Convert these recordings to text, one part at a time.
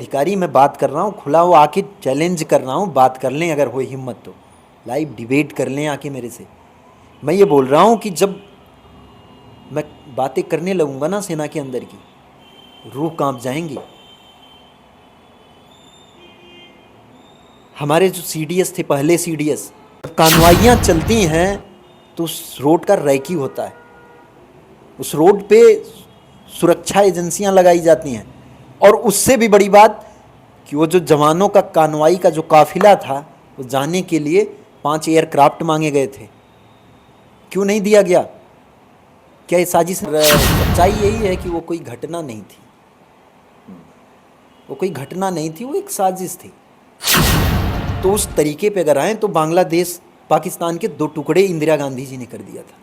अधिकारी, मैं बात कर रहा हूँ, खुला वो आके चैलेंज कर रहा हूँ, बात कर लें अगर हो हिम्मत तो, लाइव डिबेट कर लें आके मेरे से। मैं ये बोल रहा हूँ कि जब मैं बातें करने लगूंगा ना सेना के अंदर की, रूह कांप जाएंगी। हमारे जो सीडीएस थे, पहले सीडीएस, जब कानवाइयाँ चलती हैं तो उस रोड का रैकी होता है, उस रोड पे सुरक्षा एजेंसियां लगाई जाती हैं। और उससे भी बड़ी बात कि वो जो जवानों का कानवाई का जो काफिला था, वो जाने के लिए 5 एयरक्राफ्ट मांगे गए थे, क्यों नहीं दिया गया? क्या ये साजिश? सच्चाई यही है कि वो कोई घटना नहीं थी, वो कोई घटना नहीं थी, वो एक साजिश थी। तो उस तरीके पे अगर आए तो बांग्लादेश पाकिस्तान के 2 टुकड़े इंदिरा गांधी जी ने कर दिया था,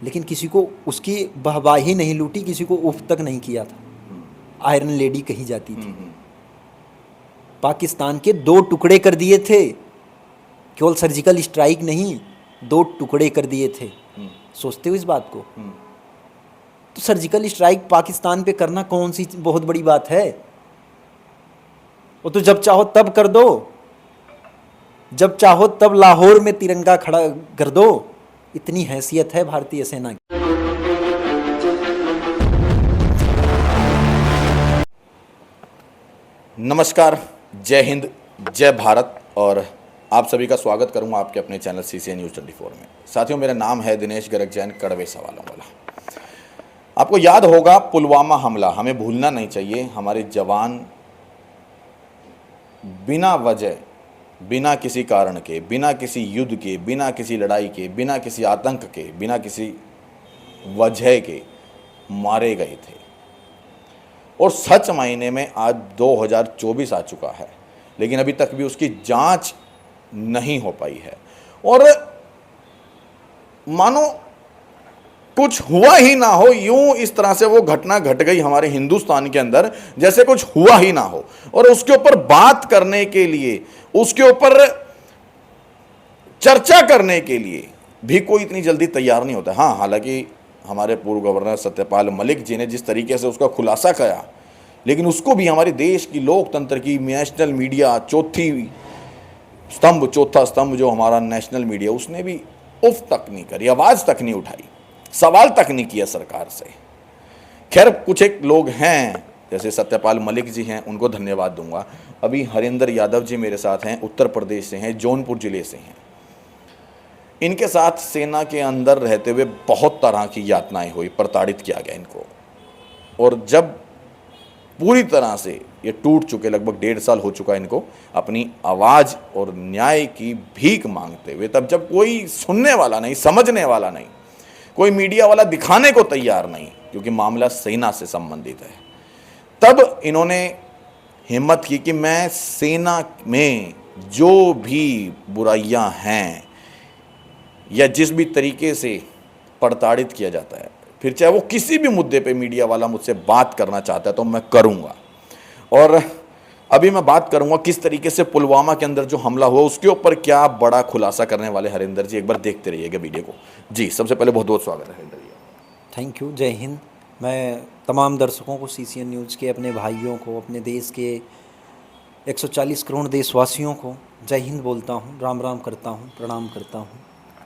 लेकिन किसी को उसकी वाहवाही नहीं लूटी, किसी को उफ तक नहीं किया था। आयरन लेडी कही जाती थी। पाकिस्तान के 2 टुकड़े कर दिए थे, केवल सर्जिकल स्ट्राइक नहीं, 2 टुकड़े कर दिए थे। सोचते हो इस बात को? तो सर्जिकल स्ट्राइक पाकिस्तान पे करना कौन सी बहुत बड़ी बात है? वो तो जब चाहो तब कर दो, जब चाहो तब लाहौर में तिरंगा खड़ा कर दो। इतनी हैसियत है भारतीय सेना की। नमस्कार, जय हिंद, जय भारत, और आप सभी का स्वागत करूंगा आपके अपने चैनल CCN News 24 में। साथियों, मेरा नाम है दिनेश गर्ग जैन, कड़वे सवालों वाला। आपको याद होगा पुलवामा हमला, हमें भूलना नहीं चाहिए। हमारे जवान बिना वजह, बिना किसी कारण के, बिना किसी युद्ध के, बिना किसी लड़ाई के, बिना किसी आतंक के, बिना किसी वजह के मारे गए थे। और सच मायने में आज 2024 आ चुका है, लेकिन अभी तक भी उसकी जांच नहीं हो पाई है। और मानो कुछ हुआ ही ना हो, यूं इस तरह से वो घटना घट गई हमारे हिंदुस्तान के अंदर जैसे कुछ हुआ ही ना हो। और उसके ऊपर बात करने के लिए, उसके ऊपर चर्चा करने के लिए भी कोई इतनी जल्दी तैयार नहीं होता। हाँ, हालांकि हमारे पूर्व गवर्नर सत्यपाल मलिक जी ने जिस तरीके से उसका खुलासा किया, लेकिन उसको भी हमारे देश की लोकतंत्र की नेशनल मीडिया, चौथा स्तंभ जो हमारा नेशनल मीडिया, उसने भी उफ तक नहीं करी, आवाज़ तक नहीं उठाई, सवाल तक नहीं किया सरकार से। खैर, कुछ एक लोग हैं जैसे सत्यपाल मलिक जी हैं, उनको धन्यवाद दूंगा। अभी हरिंदर यादव जी मेरे साथ हैं, उत्तर प्रदेश से हैं, जौनपुर जिले से हैं। इनके साथ सेना के अंदर रहते हुए बहुत तरह की यातनाएं हुई, प्रताड़ित किया गया इनको। और जब पूरी तरह से ये टूट चुके, लगभग 1.5 साल हो चुका है इनको अपनी आवाज़ और न्याय की भीख मांगते हुए, तब जब कोई सुनने वाला नहीं, समझने वाला नहीं, कोई मीडिया वाला दिखाने को तैयार नहीं, क्योंकि मामला सेना से संबंधित है, तब इन्होंने हिम्मत की कि मैं सेना में जो भी बुराइयां हैं या जिस भी तरीके से प्रताड़ित किया जाता है, फिर चाहे वो किसी भी मुद्दे पे मीडिया वाला मुझसे बात करना चाहता है तो मैं करूंगा। और अभी मैं बात करूंगा किस तरीके से पुलवामा के अंदर जो हमला हुआ उसके ऊपर क्या बड़ा खुलासा करने वाले हरिंदर जी। एक बार देखते रहिएगा वीडियो को। जी, सबसे पहले बहुत बहुत स्वागत है हरिंदर जी। थैंक यू, जय हिंद। मैं तमाम दर्शकों को, CCN न्यूज़ के, अपने भाइयों को, अपने देश के 140 करोड़ देशवासियों को जय हिंद बोलता हूँ, राम राम करता हूँ, प्रणाम करता हूँ।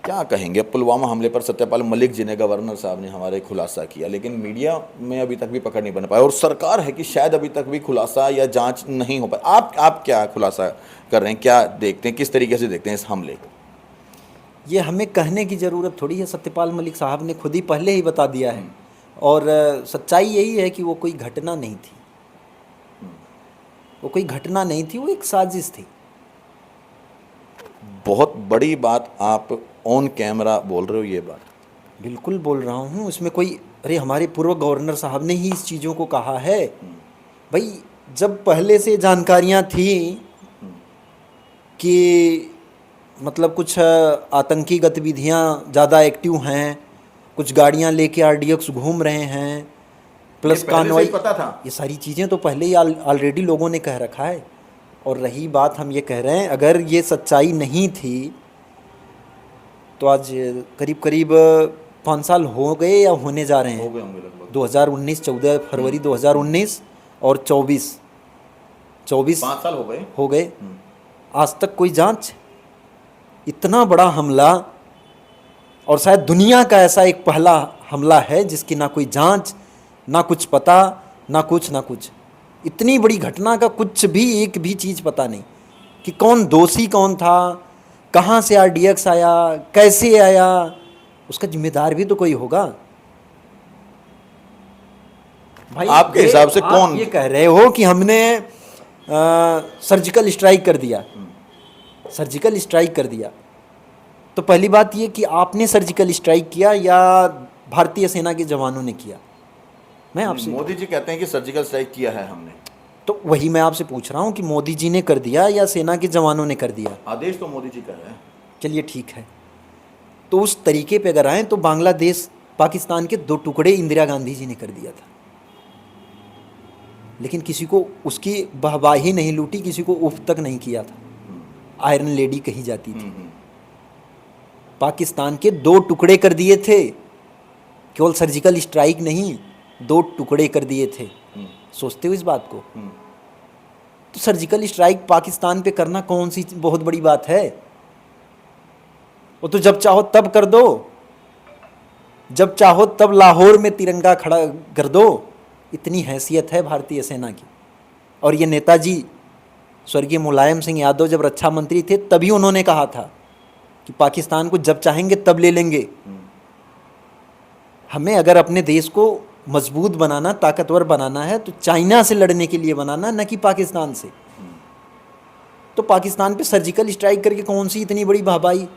क्या कहेंगे पुलवामा हमले पर? सत्यपाल मलिक जी ने, गवर्नर साहब ने हमारे खुलासा किया, लेकिन मीडिया में अभी तक भी पकड़ नहीं बन पाया, और सरकार है कि शायद अभी तक भी खुलासा या जांच नहीं हो पाया। आप क्या खुलासा कर रहे हैं, क्या देखते हैं, किस तरीके से देखते हैं इस हमले को? ये हमें कहने की ज़रूरत थोड़ी है, सत्यपाल मलिक साहब ने खुद ही पहले ही बता दिया है। और सच्चाई यही है कि वो कोई घटना नहीं थी, वो कोई घटना नहीं थी, वो एक साजिश थी। बहुत बड़ी बात आप ऑन कैमरा बोल रहे हो ये बात? बिल्कुल बोल रहा हूँ, इसमें कोई, अरे हमारे पूर्व गवर्नर साहब ने ही इस चीज़ों को कहा है। भाई, जब पहले से जानकारियाँ थी कि मतलब कुछ आतंकी गतिविधियाँ ज़्यादा एक्टिव हैं, कुछ गाड़ियाँ लेके RDX घूम रहे हैं, प्लस कानवाई, पता था ये सारी चीज़ें तो पहले ही ऑलरेडी लोगों ने कह रखा है। और रही बात, हम ये कह रहे हैं, अगर ये सच्चाई नहीं थी तो आज करीब करीब 5 साल हो गए या होने जा रहे हैं। हो गए होंगे लगभग। 2019, 14 फरवरी 2019 और 24 5 साल हो गए, आज तक कोई जांच। इतना बड़ा हमला, और शायद दुनिया का ऐसा एक पहला हमला है जिसकी ना कोई जांच, ना कुछ पता, ना कुछ। इतनी बड़ी घटना का कुछ भी, एक भी चीज़ पता नहीं कि कौन दोषी कौन था, कहाँ से आरडीएक्स आया, कैसे आया, उसका जिम्मेदार भी तो कोई होगा। भाई आपके हिसाब से कौन? ये कह रहे हो कि हमने सर्जिकल स्ट्राइक कर दिया, सर्जिकल स्ट्राइक कर दिया, तो पहली बात ये कि आपने सर्जिकल स्ट्राइक किया या भारतीय सेना के जवानों ने किया? मैं आपसे, मोदी जी कहते हैं कि सर्जिकल स्ट्राइक किया है हमने, तो वही मैं आपसे पूछ रहा हूँ कि मोदी जी ने कर दिया या सेना के जवानों ने कर दिया? आदेश तो मोदी जी कर रहे हैं। चलिए ठीक है, तो उस तरीके पे अगर आए तो बांग्लादेश, पाकिस्तान के 2 टुकड़े इंदिरा गांधी जी ने कर दिया था, लेकिन किसी को उसकी वाहवाही नहीं लूटी, किसी को उफ तक नहीं किया था। आयरन लेडी कही जाती थी। पाकिस्तान के 2 टुकड़े कर दिए थे, केवल सर्जिकल स्ट्राइक नहीं, 2 टुकड़े कर दिए थे। सोचते हो इस बात को? तो सर्जिकल स्ट्राइक पाकिस्तान पे करना कौन सी बहुत बड़ी बात है? वो तो जब चाहो तब कर दो, जब चाहो तब लाहौर में तिरंगा खड़ा कर दो। इतनी हैसियत है भारतीय सेना की। और ये नेताजी स्वर्गीय मुलायम सिंह यादव जब रक्षा मंत्री थे तभी उन्होंने कहा था कि पाकिस्तान को जब चाहेंगे तब ले लेंगे। हमें अगर अपने देश को मजबूत बनाना, ताकतवर बनाना है तो चाइना से लड़ने के लिए बनाना, न कि पाकिस्तान से। तो पाकिस्तान पे सर्जिकल स्ट्राइक करके कौन सी इतनी बड़ी वाहवाही?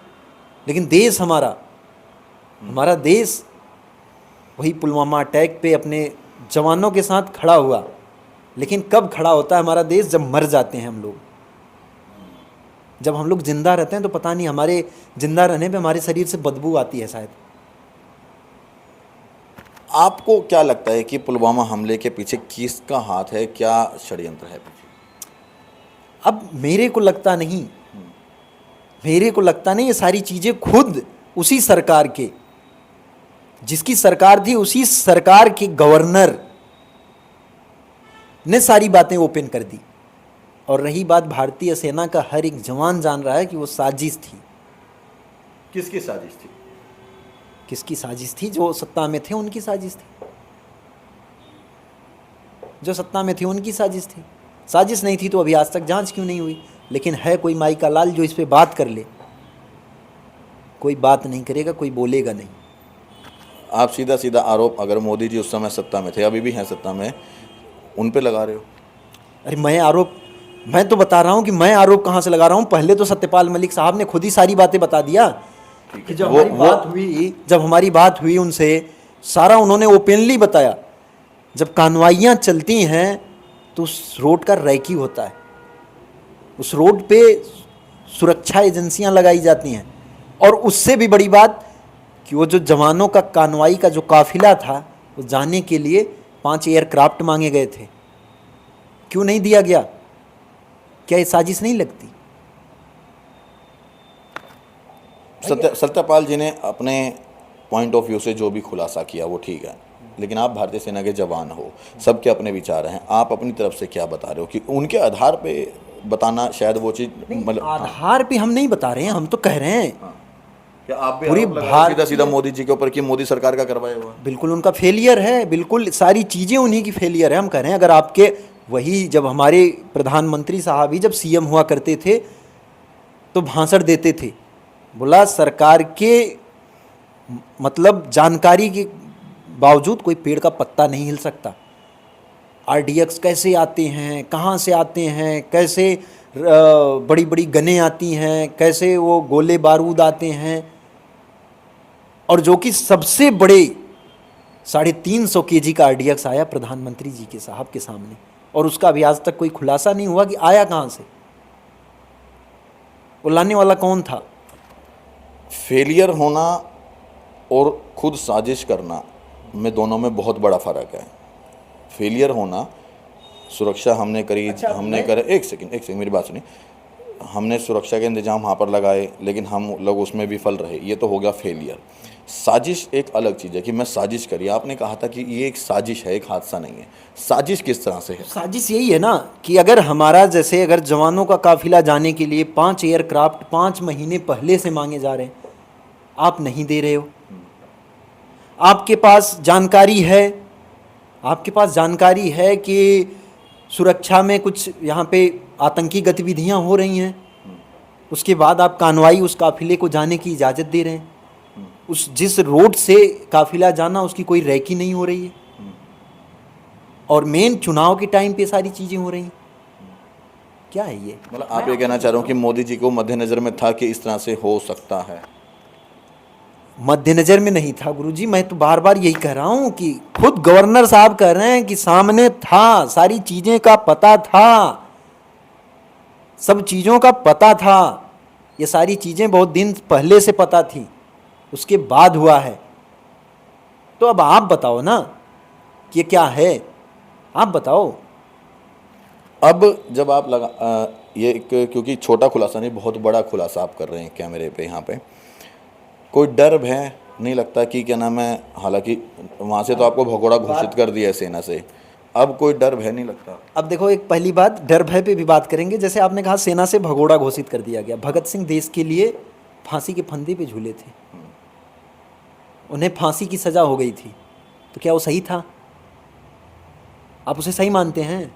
लेकिन देश हमारा देश वही पुलवामा अटैक पे अपने जवानों के साथ खड़ा हुआ। लेकिन कब खड़ा होता है हमारा देश? जब मर जाते हैं हम लोग। जब हम लोग जिंदा रहते हैं तो पता नहीं, हमारे जिंदा रहने पे हमारे शरीर से बदबू आती है शायद। आपको क्या लगता है कि पुलवामा हमले के पीछे किसका हाथ है? क्या षड्यंत्र है पीछे? अब मेरे को लगता नहीं, ये सारी चीज़ें खुद उसी सरकार के, जिसकी सरकार थी उसी सरकार के गवर्नर ने सारी बातें ओपन कर दी। और रही बात भारतीय सेना का, हर एक जवान जान रहा है कि वो साजिश थी। किसकी साजिश थी? किसकी साजिश थी? जो सत्ता में थे उनकी साजिश थी। जो सत्ता में थे उनकी साजिश थी। साजिश नहीं थी तो अभी आज तक जांच क्यों नहीं हुई? लेकिन है कोई माई का लाल जो इस पे बात कर ले? कोई बात नहीं करेगा, कोई बोलेगा नहीं। आप सीधा सीधा आरोप, अगर मोदी जी उस समय सत्ता में थे, अभी भी हैं सत्ता में, उन पे लगा रहे हो? अरे मैं तो बता रहा हूँ कि मैं आरोप कहाँ से लगा रहा हूँ। पहले तो सत्यपाल मलिक साहब ने खुद ही सारी बातें बता दिया कि जब हमारी बात हुई उनसे, सारा उन्होंने ओपनली बताया। जब कानवाइयाँ चलती हैं तो उस रोड का रैकी होता है, उस रोड पे सुरक्षा एजेंसियां लगाई जाती हैं। और उससे भी बड़ी बात कि वो जो जवानों का कानवाई का जो काफिला था, वो जाने के लिए 5 एयरक्राफ्ट मांगे गए थे। क्यों नहीं दिया गया? क्या ये साजिश नहीं लगती? सत्यपाल जी ने अपने पॉइंट ऑफ व्यू से जो भी खुलासा किया वो ठीक है, लेकिन आप भारतीय सेना के जवान हो, सबके अपने विचार हैं। आप अपनी तरफ से क्या बता रहे हो कि उनके आधार पे बताना शायद वो चीज़, मतलब आधार पे हम नहीं बता रहे हैं, हम तो कह रहे हैं क्या आप भी पूरी सीधा सीधा मोदी जी के ऊपर कि मोदी सरकार का करवाया हुआ? बिल्कुल उनका फेलियर है, बिल्कुल सारी चीज़ें उन्हीं की फेलियर है। हम कह रहे हैं अगर आपके वही, जब हमारे प्रधानमंत्री साहब ही जब सीएम हुआ करते थे तो भाषण देते थे, बोला सरकार के मतलब जानकारी के बावजूद कोई पेड़ का पत्ता नहीं हिल सकता। आरडीएक्स कैसे आते हैं, कहाँ से आते हैं, कैसे बड़ी बड़ी गनें आती हैं, कैसे वो गोले बारूद आते हैं, और जो कि सबसे बड़े 350 kg का आरडीएक्स आया प्रधानमंत्री जी के साहब के सामने, और उसका अभी आज तक कोई खुलासा नहीं हुआ कि आया कहाँ से, वो लाने वाला कौन था। फेलियर होना और खुद साजिश करना में दोनों में बहुत बड़ा फ़र्क है। फेलियर होना, सुरक्षा हमने करी, हमने करे, एक सेकंड मेरी बात सुनिए, हमने सुरक्षा के इंतजाम वहाँ पर लगाए लेकिन हम लोग उसमें विफल रहे, ये तो हो गया फेलियर। साजिश एक अलग चीज़ है कि मैं साजिश करी, आपने कहा था कि ये एक साजिश है, एक हादसा नहीं है। साजिश किस तरह से है? साजिश यही है ना कि अगर हमारा जैसे अगर जवानों का काफिला जाने के लिए 5 एयरक्राफ्ट 5 महीने पहले से मांगे जा रहे हैं, आप नहीं दे रहे हो। आपके पास जानकारी है, आपके पास जानकारी है कि सुरक्षा में कुछ यहाँ पे आतंकी गतिविधियाँ हो रही हैं, उसके बाद आप कानवाई उस काफिले को जाने की इजाज़त दे रहे हैं। उस जिस रोड से काफिला जाना उसकी कोई रैकी नहीं हो रही है, और मेन चुनाव के टाइम पे सारी चीज़ें हो रही हैं। क्या है ये? मतलब आप ये कहना चाह रहे हो कि मोदी जी को मद्देनज़र में था कि इस तरह से हो सकता है? मद्देनजर में नहीं था गुरुजी, मैं तो बार बार यही कह रहा हूं कि खुद गवर्नर साहब कह रहे हैं कि सामने था, सारी चीजें का पता था, सब चीजों का पता था, ये सारी चीजें बहुत दिन पहले से पता थी, उसके बाद हुआ है। तो अब आप बताओ ना कि ये क्या है, आप बताओ। अब जब आप ये एक, क्योंकि छोटा खुलासा नहीं बहुत बड़ा खुलासा आप कर रहे हैं कैमरे पे, यहाँ पे कोई डर भय नहीं लगता कि क्या नाम है, हालांकि वहाँ से तो आपको भगोड़ा घोषित कर दिया है सेना से, अब कोई डर भय नहीं लगता? अब देखो, एक पहली बात डर भय पे भी बात करेंगे। जैसे आपने कहा सेना से भगोड़ा घोषित कर दिया गया, भगत सिंह देश के लिए फांसी के फंदे पे झूले थे, उन्हें फांसी की सजा हो गई थी, तो क्या वो सही था? आप उसे सही मानते हैं?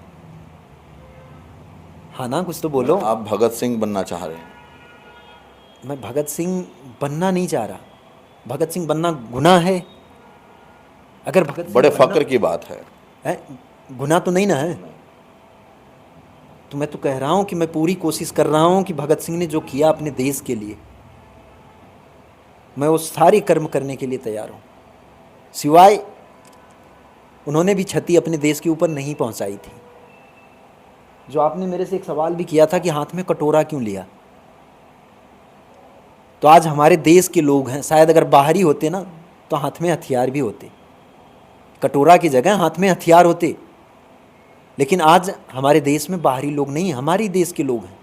हाँ ना, कुछ तो बोलो। आप भगत सिंह बनना चाह रहे हैं? मैं भगत सिंह बनना नहीं चाह रहा, भगत सिंह बनना गुनाह है। अगर भगत सिंह बड़े फक्र की बात है, गुनाह तो नहीं ना है। तो मैं तो कह रहा हूँ कि मैं पूरी कोशिश कर रहा हूँ कि भगत सिंह ने जो किया अपने देश के लिए, मैं वो सारे कर्म करने के लिए तैयार हूँ, सिवाय उन्होंने भी क्षति अपने देश के ऊपर नहीं पहुँचाई थी। जो आपने मेरे से एक सवाल भी किया था कि हाथ में कटोरा क्यों लिया, तो आज हमारे देश के लोग हैं, शायद अगर बाहरी होते ना तो हाथ में हथियार भी होते, कटोरा की जगह हाथ में हथियार होते। लेकिन आज हमारे देश में बाहरी लोग नहीं, हमारे देश के लोग हैं,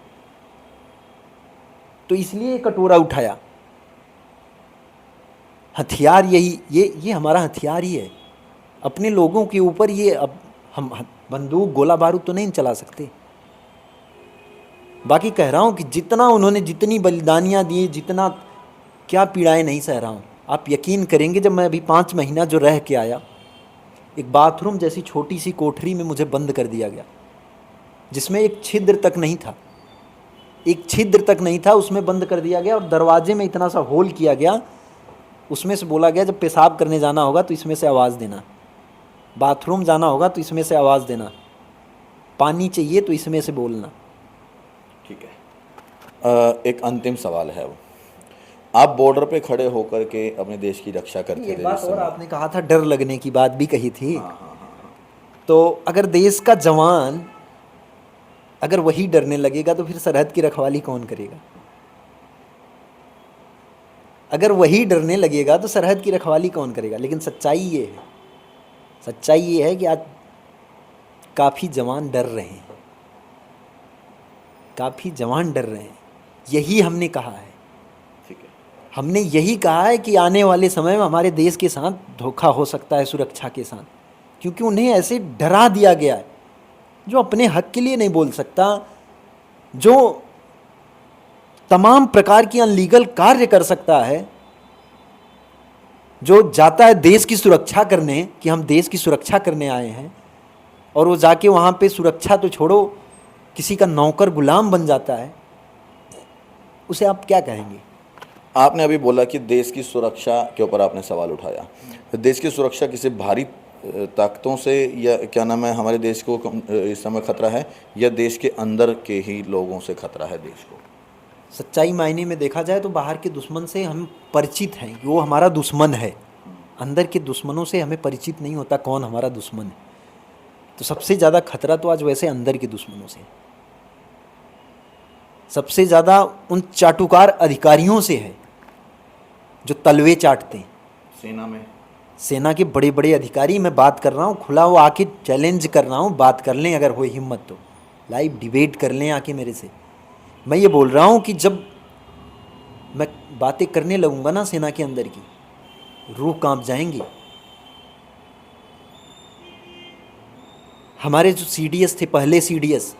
तो इसलिए कटोरा उठाया। हथियार यही, ये हमारा हथियार ही है। अपने लोगों के ऊपर ये, अब हम बंदूक गोला बारूद तो नहीं चला सकते। बाकी कह रहा हूँ कि जितना उन्होंने, जितनी बलिदानियाँ दी, जितना क्या पीड़ाएं नहीं सह रहा हूँ। आप यकीन करेंगे, जब मैं अभी 5 महीना जो रह के आया, एक बाथरूम जैसी छोटी सी कोठरी में मुझे बंद कर दिया गया, जिसमें एक छिद्र तक नहीं था, एक छिद्र तक नहीं था, उसमें बंद कर दिया गया। और दरवाजे में इतना सा होल किया गया, उसमें से बोला गया जब पेशाब करने जाना होगा तो इसमें से आवाज़ देना, बाथरूम जाना होगा तो इसमें से आवाज़ देना, पानी चाहिए तो इसमें से बोलना। ठीक है। एक अंतिम सवाल है, वो आप बॉर्डर पे खड़े होकर के अपने देश की रक्षा करते थे। बात और आपने कहा था डर लगने की बात भी कही थी। तो अगर देश का जवान अगर वही डरने लगेगा तो फिर सरहद की रखवाली कौन करेगा? अगर वही डरने लगेगा तो सरहद की रखवाली कौन करेगा? लेकिन सच्चाई ये है, सच्चाई ये है कि आज काफ़ी जवान डर रहे हैं, काफ़ी जवान डर रहे हैं। यही हमने कहा है, ठीक है, हमने यही कहा है कि आने वाले समय में हमारे देश के साथ धोखा हो सकता है, सुरक्षा के साथ, क्योंकि उन्हें ऐसे डरा दिया गया है। जो अपने हक के लिए नहीं बोल सकता, जो तमाम प्रकार की अनलीगल कार्य कर सकता है, जो जाता है देश की सुरक्षा करने, कि हम देश की सुरक्षा करने आए हैं, और वो जाके वहाँ पे सुरक्षा तो छोड़ो किसी का नौकर गुलाम बन जाता है, उसे आप क्या कहेंगे? आपने अभी बोला कि देश की सुरक्षा के ऊपर आपने सवाल उठाया। देश की सुरक्षा किसी बाहरी ताकतों से, या क्या नाम है, हमारे देश को इस समय खतरा है, या देश के अंदर के ही लोगों से खतरा है देश को? सच्चाई मायने में देखा जाए तो बाहर के दुश्मन से हम परिचित हैं, वो हमारा दुश्मन है। अंदर के दुश्मनों से हमें परिचित नहीं होता कौन हमारा दुश्मन है। तो सबसे ज़्यादा खतरा तो आज वैसे अंदर के दुश्मनों से, सबसे ज़्यादा उन चाटुकार अधिकारियों से है जो तलवे चाटते हैं। सेना में, सेना के बड़े बड़े अधिकारी, मैं बात कर रहा हूँ खुला, वो आके चैलेंज कर रहा हूँ, बात कर लें अगर हो हिम्मत तो, लाइव डिबेट कर लें आके मेरे से। मैं ये बोल रहा हूँ कि जब मैं बातें करने लगूंगा ना सेना के अंदर की, रूह कांप जाएंगी। हमारे जो सीडीएस थे, पहले सीडीएस,